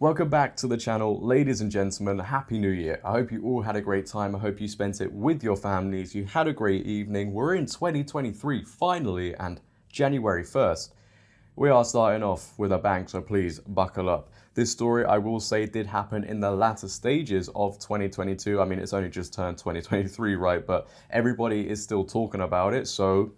Welcome back to the channel, ladies and gentlemen. Happy New Year. I hope you all had a great time. I hope you spent it with your families. You had a great evening. We're in 2023 finally, and January 1st. We are starting off with a bang, so please buckle up. This story, I will say, did happen in the latter stages of 2022. I mean, it's only just turned 2023, right? But everybody is still talking about it, so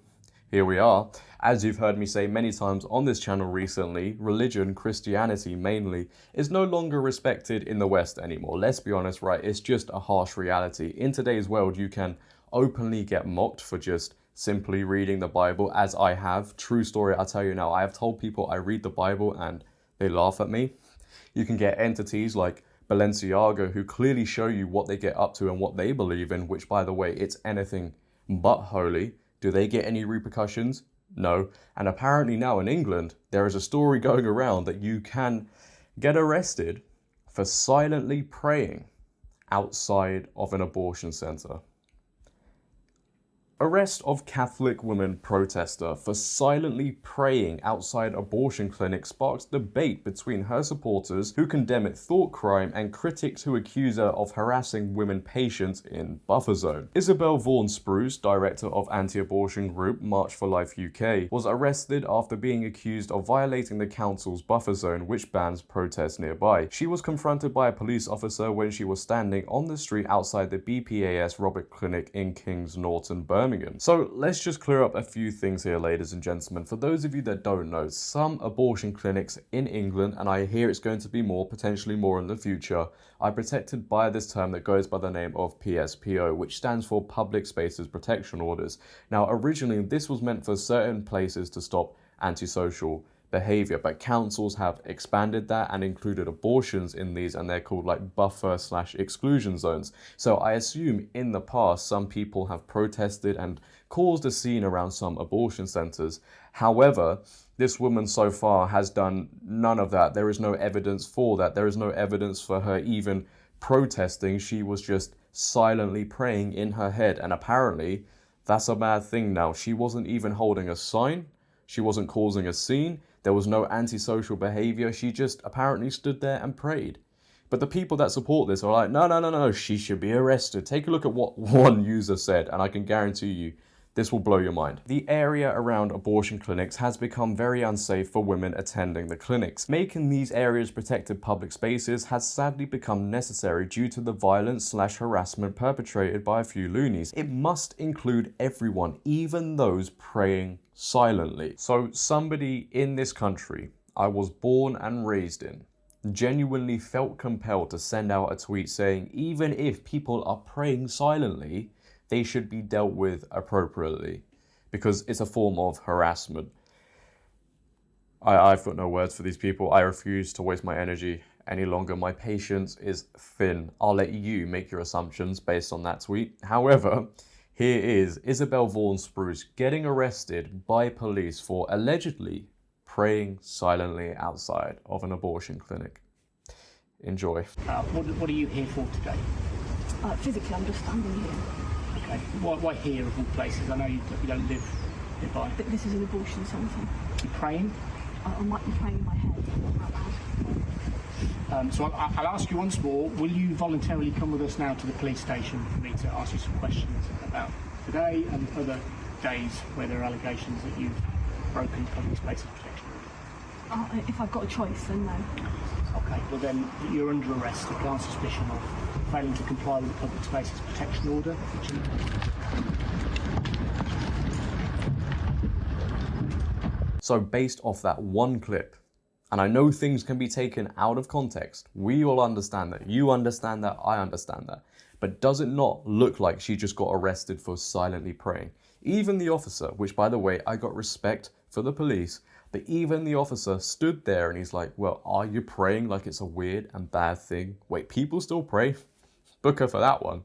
here we are. As you've heard me say many times on this channel recently, religion, Christianity mainly, is no longer respected in the West anymore. Let's be honest, right? It's just a harsh reality. In today's world, you can openly get mocked for just simply reading the Bible, as I have. True story, I'll tell you now. I have told people I read the Bible and they laugh at me. You can get entities like Balenciaga who clearly show you what they get up to and what they believe in, which, by the way, it's anything but holy. Do they get any repercussions? No. And apparently now in England, there is a story going around that you can get arrested for silently praying outside of an abortion centre. Arrest of Catholic woman protester for silently praying outside abortion clinic sparks debate between her supporters who condemn it thought crime and critics who accuse her of harassing women patients in buffer zone. Isabel Vaughan Spruce, director of anti-abortion group March for Life UK, was arrested after being accused of violating the council's buffer zone, which bans protests nearby. She was confronted by a police officer when she was standing on the street outside the BPAS Robert Clinic in Kings Norton, Birmingham. So let's just clear up a few things here, ladies and gentlemen. For those of you that don't know, some abortion clinics in England, and I hear it's going to be more, potentially more in the future, are protected by this term that goes by the name of PSPO, which stands for Public Spaces Protection Orders. Now, originally, this was meant for certain places to stop antisocial behavior, but councils have expanded that and included abortions in these, and they're called like buffer/exclusion zones. So I assume in the past some people have protested and caused a scene around some abortion centers. However, this woman so far has done none of that. There is no evidence for that. There is no evidence for her even protesting. She was just silently praying in her head, and apparently that's a bad thing now. She wasn't even holding a sign. She wasn't causing a scene. There was no antisocial behavior. She just apparently stood there and prayed. But the people that support this are like, no, she should be arrested. Take a look at what one user said, and I can guarantee you, this will blow your mind. The area around abortion clinics has become very unsafe for women attending the clinics. Making these areas protected public spaces has sadly become necessary due to the violence/harassment perpetrated by a few loonies. It must include everyone, even those praying silently. So somebody in this country I was born and raised in genuinely felt compelled to send out a tweet saying, even if people are praying silently, they should be dealt with appropriately because it's a form of harassment. I've got no words for these people. I refuse to waste my energy any longer. My patience is thin. I'll let you make your assumptions based on that tweet. However, here is Isabel Vaughan Spruce getting arrested by police for allegedly praying silently outside of an abortion clinic. Enjoy. What are you here for today? Physically, I'm just standing here. Okay. Why here of all places? I know you don't live nearby. But this is an abortion centre. You praying? I might be praying in my head, not out loud. So I'll ask you once more, will you voluntarily come with us now to the police station for me to ask you some questions about today and other days where there are allegations that you've broken public spaces protection? If I've got a choice, then no. Okay, well then you're under arrest on suspicion of failing to comply with the public spaces protection order. So based off that one clip, and I know things can be taken out of context, we all understand that, you understand that, I understand that, but does it not look like she just got arrested for silently praying? Even the officer, which by the way, I got respect for the police, but even the officer stood there and he's like, well, are you praying like it's a weird and bad thing? Wait, people still pray? Book her for that one.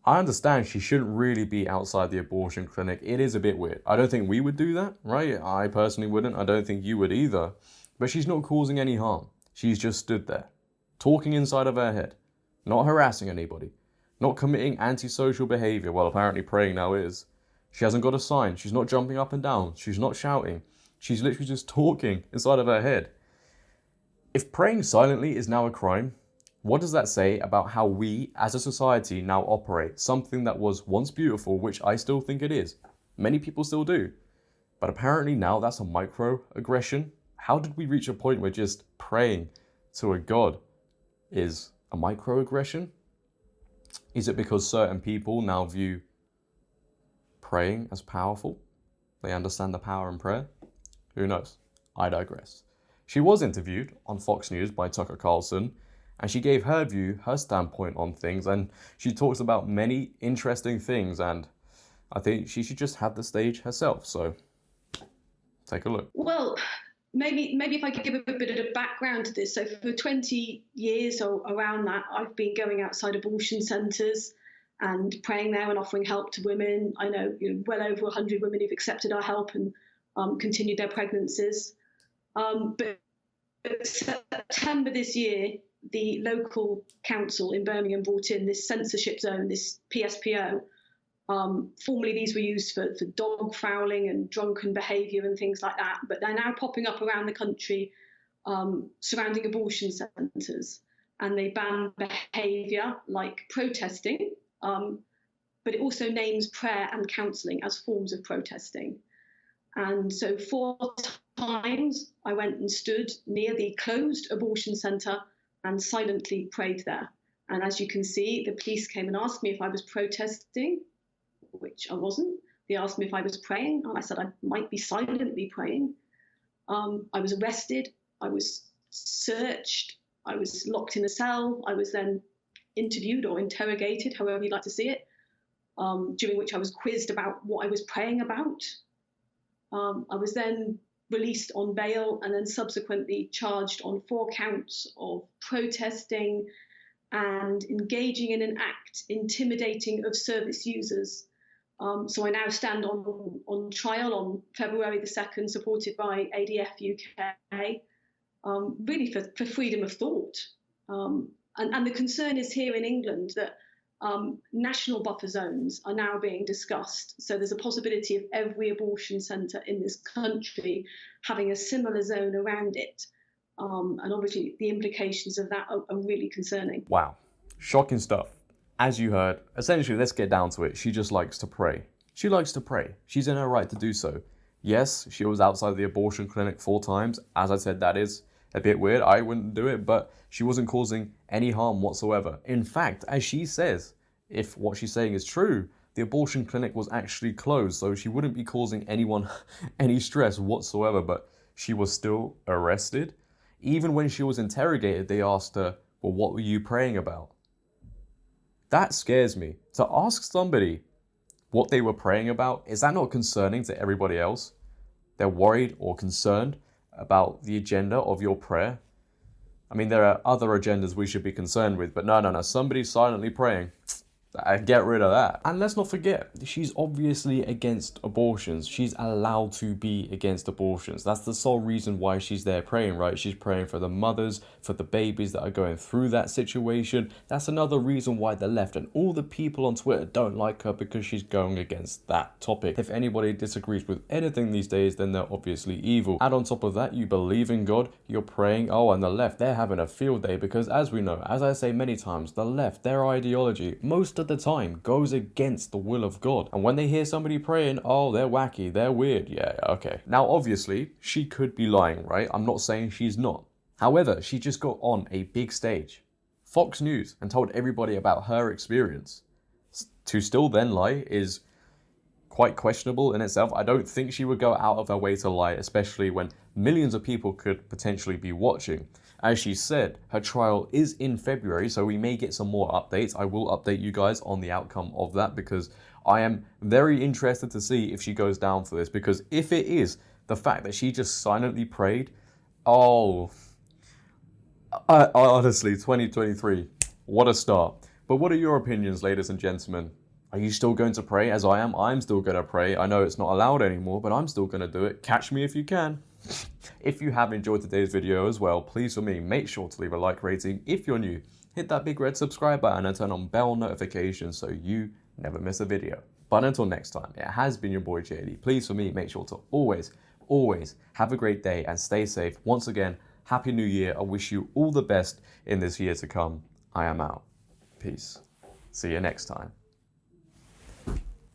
I understand she shouldn't really be outside the abortion clinic. It is a bit weird. I don't think we would do that, right? I personally wouldn't. I don't think you would either. But she's not causing any harm. She's just stood there, talking inside of her head, not harassing anybody, not committing antisocial behavior. Well, apparently praying now is. She hasn't got a sign. She's not jumping up and down. She's not shouting. She's literally just talking inside of her head. If praying silently is now a crime, what does that say about how we as a society now operate? Something that was once beautiful, which I still think it is. Many people still do. But apparently now that's a microaggression. How did we reach a point where just praying to a god is a microaggression? Is it because certain people now view praying as powerful? They understand the power in prayer? Who knows? I digress. She was interviewed on Fox News by Tucker Carlson, and she gave her view, her standpoint on things, and she talks about many interesting things, and I think she should just have the stage herself. So take a look. Well, maybe if I could give a bit of a background to this. So for 20 years or around that, I've been going outside abortion centres and praying there and offering help to women. I know, well over 100 women who've accepted our help and continued their pregnancies. But September this year, the local council in Birmingham brought in this censorship zone, this PSPO. Formerly, these were used for dog fouling and drunken behaviour and things like that, but they're now popping up around the country surrounding abortion centres, and they ban behaviour like protesting, but it also names prayer and counselling as forms of protesting. And so 4 times I went and stood near the closed abortion centre and silently prayed there. And as you can see, the police came and asked me if I was protesting, which I wasn't. They asked me if I was praying, and I said I might be silently praying. I was arrested, I was searched, I was locked in a cell, I was then interviewed or interrogated, however you'd like to see it, during which I was quizzed about what I was praying about. I was then released on bail and then subsequently charged on 4 counts of protesting and engaging in an act intimidating of service users. So I now stand on trial on February the 2nd, supported by ADF UK, really for freedom of thought. And the concern is here in England that national buffer zones are now being discussed. So there's a possibility of every abortion centre in this country having a similar zone around it. And obviously the implications of that are really concerning. Wow, shocking stuff. As you heard, essentially, let's get down to it. She just likes to pray. She likes to pray. She's in her right to do so. Yes, she was outside the abortion clinic 4 times. As I said, that is a bit weird. I wouldn't do it, but she wasn't causing any harm whatsoever. In fact, as she says, if what she's saying is true, the abortion clinic was actually closed, so she wouldn't be causing anyone any stress whatsoever, but she was still arrested. Even when she was interrogated, they asked her, well, what were you praying about? That scares me. To ask somebody what they were praying about, is that not concerning to everybody else? They're worried or concerned about the agenda of your prayer. I mean, there are other agendas we should be concerned with, but no, somebody's silently praying. Get rid of that. And let's not forget, she's obviously against abortions. She's allowed to be against abortions. That's the sole reason why she's there praying, right? She's praying for the mothers, for the babies that are going through that situation. That's another reason why the left and all the people on Twitter don't like her, because she's going against that topic. If anybody disagrees with anything these days, then they're obviously evil. And on top of that, you believe in God, you're praying. Oh, and the left, they're having a field day, because as we know, as I say many times, the left, their ideology, most of the time goes against the will of God. And when they hear somebody praying, oh, they're wacky, they're weird. Yeah, okay. Now, obviously, she could be lying, right? I'm not saying she's not. However, she just got on a big stage, Fox News, and told everybody about her experience. To still then lie is quite questionable in itself. I don't think she would go out of her way to lie, especially when millions of people could potentially be watching. As she said, her trial is in February, so we may get some more updates. I will update you guys on the outcome of that, because I am very interested to see if she goes down for this, because if it is the fact that she just silently prayed, honestly, 2023, what a start. But what are your opinions, ladies and gentlemen? Are you still going to pray as I am? I'm still going to pray. I know it's not allowed anymore, but I'm still going to do it. Catch me if you can. If you have enjoyed today's video as well, please for me, make sure to leave a like rating. If you're new, hit that big red subscribe button and turn on bell notifications so you never miss a video. But until next time, it has been your boy JD. Please for me, make sure to always have a great day and stay safe. Once again, Happy New Year. I wish you all the best in this year to come. I am out. Peace. See you next time.